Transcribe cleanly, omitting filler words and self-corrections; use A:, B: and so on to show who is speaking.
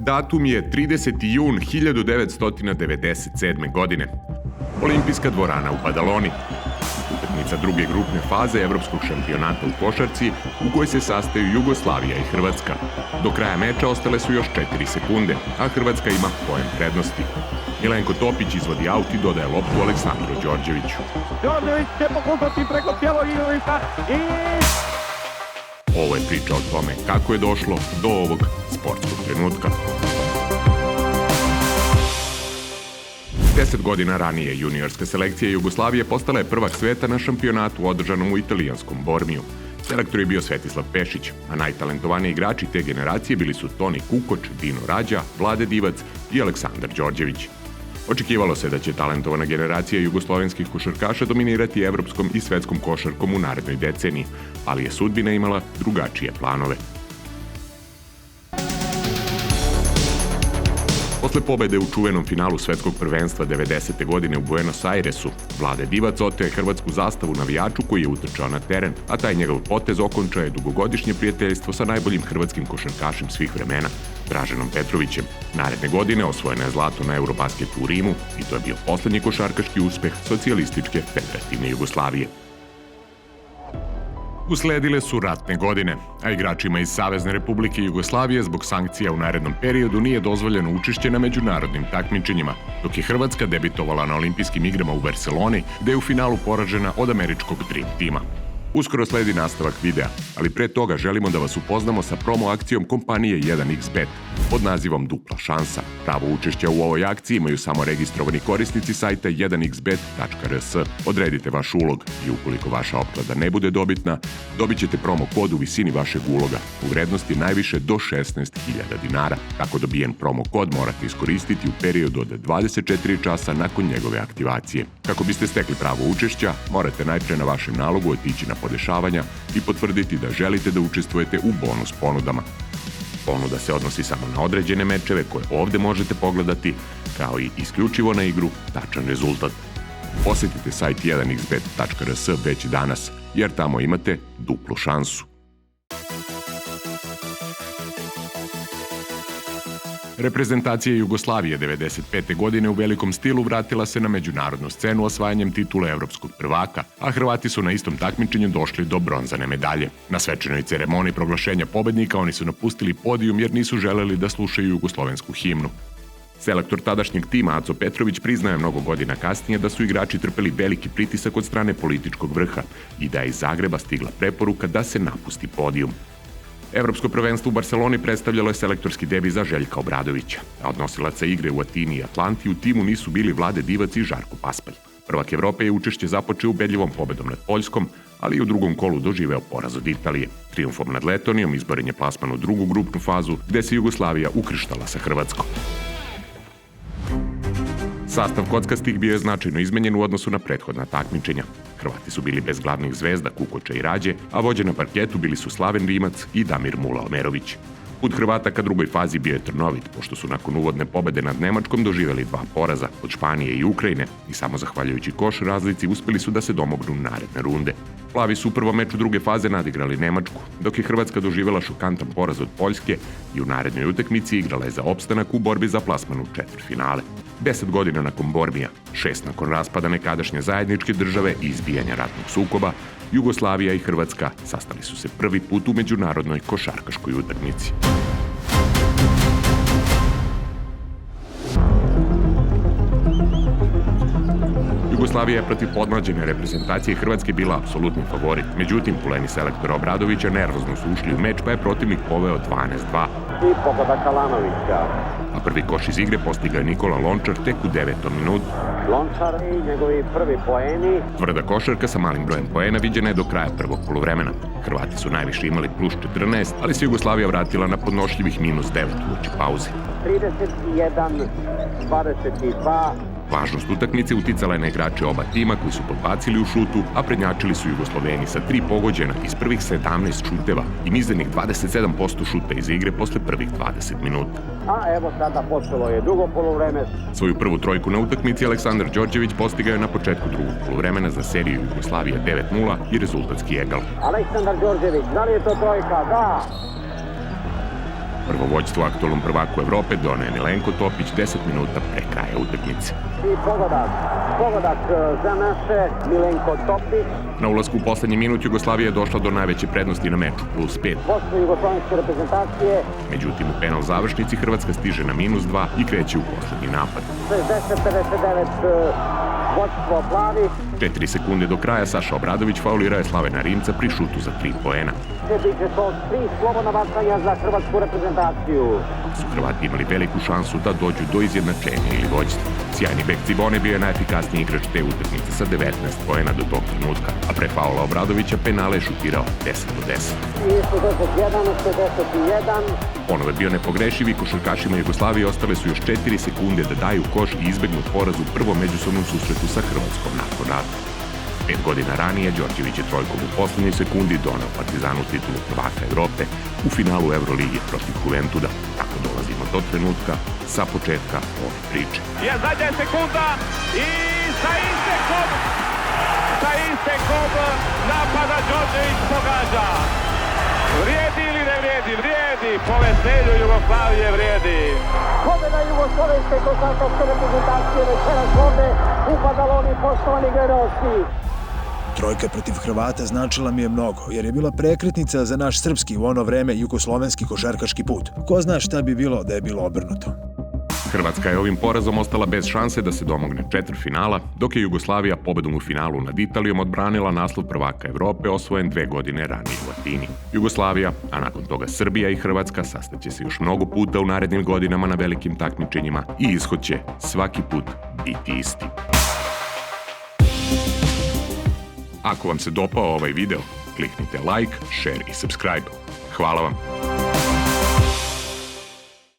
A: Datum je 30. jun 1997. godine. Olimpijska dvorana u Badaloni. Utakmica druge grupne faze evropskog šampionata u košarci u kojoj se sastaju Jugoslavija i Hrvatska. Do kraja meča ostale su još 4 sekunde, a Hrvatska ima poen prednosti. Milenko Topić izvodi aut i dodaje loptu Aleksandru Đorđeviću.
B: Đorđević će pokušati preko cijelog igrališta i...
A: Ovo je priča o tome kako je došlo do ovog sportskog trenutka. 10 godina ranije juniorska selekcija Jugoslavije postala je prvak sveta na šampionatu održanom u italijanskom Bormiju. Selektor je bio Svetislav Pešić, a najtalentovaniji igrači te generacije bili su Toni Kukoč, Dino Rađa, Vlade Divac i Aleksandar Đorđević. Očekivalo se da će talentovana generacija jugoslovenskih košarkaša dominirati evropskom i svetskom košarkom u narednoj deceniji, ali je sudbina imala drugačije planove. Posle pobede u čuvenom finalu svetskog prvenstva 90. godine u Buenos Airesu, Vlade Divac oteo je hrvatsku zastavu navijaču koji je utrčao na teren, a taj njegov potez okončao je dugogodišnje prijateljstvo sa najboljim hrvatskim košarkašem svih vremena, Draženom Petrovićem. Naredne godine osvojeno je zlato na Eurobasketu u Rimu i to je bio poslednji košarkaški uspeh socijalističke federativne Jugoslavije. Usledile su ratne godine, a igračima iz Savezne Republike Jugoslavije zbog sankcija u narednom periodu nije dozvoljeno učešće na međunarodnim takmičenjima, dok je Hrvatska debitovala na olimpijskim igrama u Barseloni, gde je u finalu poražena od američkog Dream tima. Uskoro sledi nastavak videa, ali pre toga želimo da vas upoznamo sa promo akcijom kompanije 1xBet pod nazivom Dupla šansa. Pravo učešća u ovoj akciji imaju samo registrovani korisnici sajta 1xbet.rs. Odredite vaš ulog i ukoliko vaša opklada ne bude dobitna, dobit ćete promo kod u visini vašeg uloga u vrednosti najviše do 16.000 dinara. Tako dobijen promo kod morate iskoristiti u periodu od 24 časa nakon njegove aktivacije. Kako biste stekli pravo učešća, morate najpre na vašem nalogu otići na podešavanja i potvrditi da želite da učestvujete u bonus ponudama. Ponuda se odnosi samo na određene mečeve koje ovde možete pogledati, kao i isključivo na igru tačan rezultat. Posetite sajt 1xbet.rs već danas, jer tamo imate duplu šansu. Reprezentacija Jugoslavije 1995. godine u velikom stilu vratila se na međunarodnu scenu osvajanjem titule evropskog prvaka, a Hrvati su na istom takmičenju došli do bronzane medalje. Na svečanoj ceremoniji proglašenja pobednika oni su napustili podijum jer nisu želeli da slušaju jugoslovensku himnu. Selektor tadašnjeg tima Aco Petrović priznaje mnogo godina kasnije da su igrači trpeli veliki pritisak od strane političkog vrha i da je iz Zagreba stigla preporuka da se napusti podijum. Evropsko prvenstvo u Barseloni predstavljalo je selektorski debi za Željka Obradovića, a od nosilaca igre u Atini i Atlanti u timu nisu bili Vlade Divac i Žarko Paspalj. Prvak Evrope je učešće započeo ubedljivom pobedom nad Poljskom, ali i u drugom kolu doživeo poraz od Italije. Trijumfom nad Letonijom izboren je plasman u drugu grupnu fazu, gde se Jugoslavija ukrštala sa Hrvatskom. Sastav kockastih bio je značajno izmenjen u odnosu na prethodna takmičenja. Hrvati su bili bez glavnih zvezda Kukoča i Rađe, a vođe na parketu bili su Slaven Rimac i Damir Mula Omerović. Put Hrvata ka drugoj fazi bio je trnovit, pošto su nakon uvodne pobede nad Nemačkom doživeli 2 poraza od Španije i Ukrajine i samo zahvaljujući koš razlici uspeli su da se domognu naredne runde. Plavi su u prvom meču druge faze nadigrali Nemačku, dok je Hrvatska doživela šokantan poraz od Poljske i u narednoj utakmici igrala je za opstanak u borbi za plasman u četvrtfinale. 10 godina nakon Bormija, 6 nakon raspada nekadašnje zajedničke države i izbijanja ratnog sukoba, Jugoslavija i Hrvatska sastali su se prvi put u međunarodnoj košarkaškoj utakmici. Jugoslavija je protiv podmlađene reprezentacije Hrvatske bila apsolutni favorit. Međutim, puleni selektora Obradovića nervozno su ušli u meč, pa je protivnik poveo 12-2.
B: I pogoda Kalanovića.
A: A prvi koš iz igre postigao je Nikola Lončar tek u 9. minutu.
B: Lončar i njegovi prvi poeni.
A: Tvrda košarka sa malim brojem poena viđena je do kraja prvog poluvremena. Hrvati su najviše imali plus 14, ali se Jugoslavija vratila na podnošljivih minus 9 uoči pauze.
B: 31-22.
A: Važnost utakmice uticala je na igrače oba tima koji su podbacili u šutu, a prednjačili su Jugosloveni sa 3 pogođena iz prvih 17 šuteva i mizernih 27% šuta iz igre posle prvih 20 minuta.
B: A evo sada počelo je drugo poluvreme.
A: Svoju prvu trojku na utakmici Aleksandar Đorđević postigao je na početku drugog poluvremena za seriju Jugoslavija 9-0 i rezultatski egal.
B: Aleksandar Đorđević, da li je to trojka? Da!
A: Prvo vođstvo aktualnom prvaku Evrope doneo je Milenko Topić 10 minuta pre kraja utakmice.
B: I pogodak za naše, Milenko Topić.
A: Na ulasku u poslednji minut Jugoslavija je došla do najveće prednosti na meču, +5.
B: Vodstvo jugoslovenske reprezentacije.
A: Međutim, u penal završnici Hrvatska stiže na -2 i kreće u poslednji napad.
B: 60-59 vodstvo plavi.
A: 4 sekunde do kraja Saša Obradović faulirao je Slavena Rimca pri šutu za 3 poena.
B: Biće to 3 slobodna bacanja za hrvatsku reprezentaciju.
A: Su Hrvati imali veliku šansu da dođu do izjednačenja ili vođstva. Sjajni bek Cibone bio je najefikasniji igrač te utakmice sa 19 poena do tog trenutka, a pre faula Obradovića penale je šutirao 10-10.
B: I 61-61.
A: Ponovo je bio nepogrešiv i košarkašima Jugoslavije ostale su još 4 sekunde da daju koš i izbegnu poraz u prvom međusobnom susretu sa Hrvatskom nakon rata. 5 godina ranije Đorđević je trojkom u poslednjoj sekundi doneo Partizanu titulu prvaka Evrope u finalu Euroligi protiv Juventuda. Tako dolazimo do trenutka sa početka ove priče.
B: Je zadnja sekunda i sa istekom napada Đorđević pogađa. Vrijedi ili ne vrijedi? Vrijedi. Po veselju Jugoslavije vrijedi. Pobjeda jugoslovenske košarkaške reprezentacije večeras ovde u Badaloni, poštovani gledaoci.
C: Trojka protiv Hrvata značila mi je mnogo, jer je bila prekretnica za naš srpski u ono vreme jugoslovenski košarkaški put. Ko zna šta bi bilo da je bilo obrnuto.
A: Hrvatska je ovim porazom ostala bez šanse da se domogne četvrtfinala, dok je Jugoslavija pobedom u finalu nad Italijom odbranila naslov prvaka Evrope osvojen 2 godine ranije u Atini. Jugoslavija, a nakon toga Srbija i Hrvatska sastaće se još mnogo puta u narednim godinama na velikim takmičenjima i ishod će svaki put biti isti. Ako vam se dopao ovaj video, kliknite like, share i subscribe. Hvala vam!